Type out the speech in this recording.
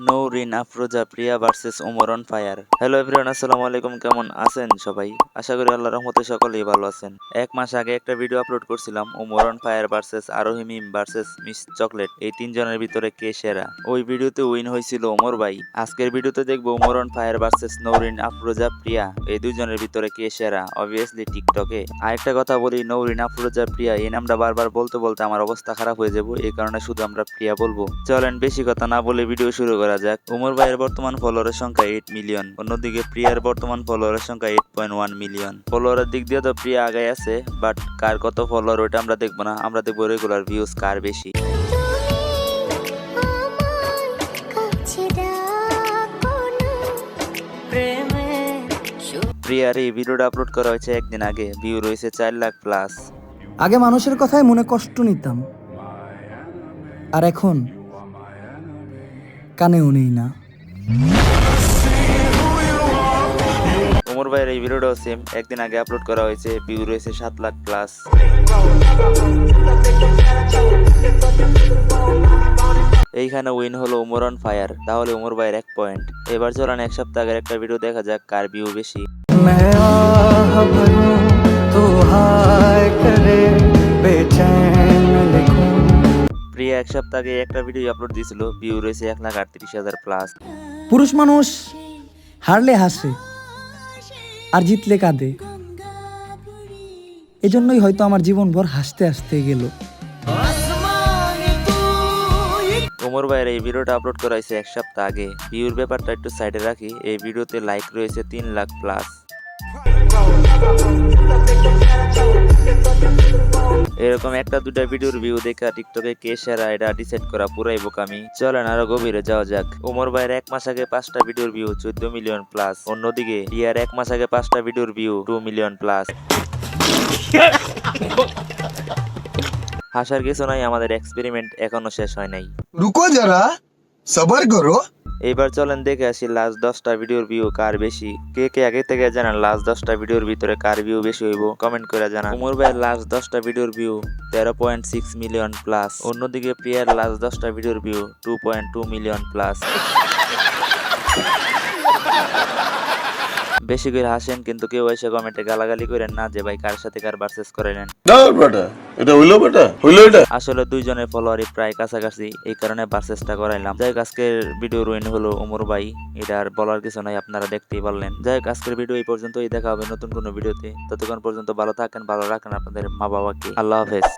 Nourin Afroza Priya versus Omar on fire. Hello everyone, আসসালামু আলাইকুম। কেমন আছেন সবাই? আশা করি আল্লাহর রহমতে সকলেই ভালো আছেন। এক মাস আগে একটা ভিডিও আপলোড করছিলাম, ওমর অন ফায়ার ভার্সেস আরোহী মিম ভার্সেস মিস চকলেট, এই তিনজনের ভিতরে কে সেরা। ওই ভিডিওতে উইন হয়েছিল ওমর ভাই। আজকের ভিডিওতে দেখবো Omar on fire versus Naureen Afroza Priya, এই দুজনের ভিতরে কে সেরা, অবভিয়াসলি টিকটকে। আরেকটা কথা বলি, নৌরিন আফরোজা প্রিয়া এই নামটা বারবার বলতে বলতে আমার অবস্থা খারাপ হয়ে যাবো, এই কারণে শুধু আমরা প্রিয়া বলবো। চলেন বেশি কথা না বলে ভিডিও শুরু করা যাক। ওমর ভাইয়ের বর্তমান ফলোয়ারের সংখ্যা 8 মিলিয়ন, অন্যদিকে প্রিয়ার বর্তমান ফলোয়ারের সংখ্যা 8.1 মিলিয়ন। ফলোয়ারের দিক দিয়ে তো প্রিয়া আগায় আছে, বাট কার কত ফলোয়ার ওইটা আমরা দেখবো না, আমরা দেখবো রেগুলার ভিউজ কার বেশি। প্রিয়ার এই ভিডিওটা আপলোড করা হয়েছে একদিন আগে, ভিউ রয়েছে 4 লাখ প্লাস। আগে মানুষের কথায় মনে কষ্ট নিতাম, আর এখন কানেও নেই না। ওমর ভাইয়ের এই ভিডিওটাও সেম, একদিন আগে আপলোড করা হয়েছে, ভিউ রয়েছে 7 লাখ প্লাস। এইখানে উইন হলো ওমর অন ফায়ার, তাহলে ওমর ভাইয়ের 1 পয়েন্ট। এবার চলেন এক সপ্তাহ আগের একটা ভিডিও দেখা যাক কার ভিউ বেশি। প্রিয়া এক সপ্তাহ আগে একটা ভিডিও আপলোড দিয়েছিল, ভিউ রয়েছে 1,38,000 প্লাস। পুরুষ মানুষ হারলে হাসে আর জিতলে কাঁদে, এজন্যই হয়তো আমার জীবনভর হাসতে হাসতে গেল। ওমর ভাইয়ের এই ভিডিওটা আপলোড করা হয়েছে এক সপ্তাহ আগে, ভিউর ব্যাপারটা একটু সাইডে রাখি, এই ভিডিওতে লাইক রয়েছে 3 লাখ প্লাস। এরকম একটা দুটা ভিডিওর ভিউ দেখা টিকটকে কে সেরা এটা ডিসাইড করা পুরাই বোকামি। চলেন আরো গভীরে যাওয়া যাক। ওমর ভাইয়ের 1 মাস আগে 5টা ভিডিওর ভিউ 14 মিলিয়ন প্লাস, অন্যদিকে রিয়ার 1 মাস আগে 5টা ভিডিওর ভিউ 2 মিলিয়ন প্লাস। হাসার কিছু নাই, আমাদের এক্সপেরিমেন্ট এখনো শেষ হয় নাই। রুকো যারা, সবার করো। এইবার চলেন দেখে আসি লাস্ট 10টা ভিডিওর ভিউ কার বেশি। কে কে আগে থেকে জানান লাস্ট 10টা ভিডিওর ভিতরে কার ভিউ বেশি হইব, কমেন্ট করে জানান। ওমর ভাইয়ের লাস্ট 10টা ভিডিওর ভিউ 13.6 মিলিয়ন প্লাস, অন্যদিকে প্রিয়ার লাস্ট 10টা ভিডিওর ভিউ 2.2 মিলিয়ন প্লাস। বেশি করে হাসেন, কিন্তু কেউ এসে কমেন্টে গালাগালি করেন না যে ভাই কার সাথে কার ভার্সেস করাইলেন। আসলে দুইজনের ফলোয়ারই প্রায় কাছাকাছি, এই কারণে ভার্সেসটা করাইলাম। যাই হোক, আজকের ভিডিও রুইন হলো ওমর ভাই, এটা আর বলার কিছু নাই, আপনারা দেখতেই পারলেন। যাই হোক, আজকের ভিডিও এই পর্যন্তই, দেখা হবে নতুন কোনো ভিডিওতে। ততক্ষণ পর্যন্ত ভালো থাকেন, ভালো রাখেন আপনাদের মা বাবাকে। আল্লাহ হাফেজ।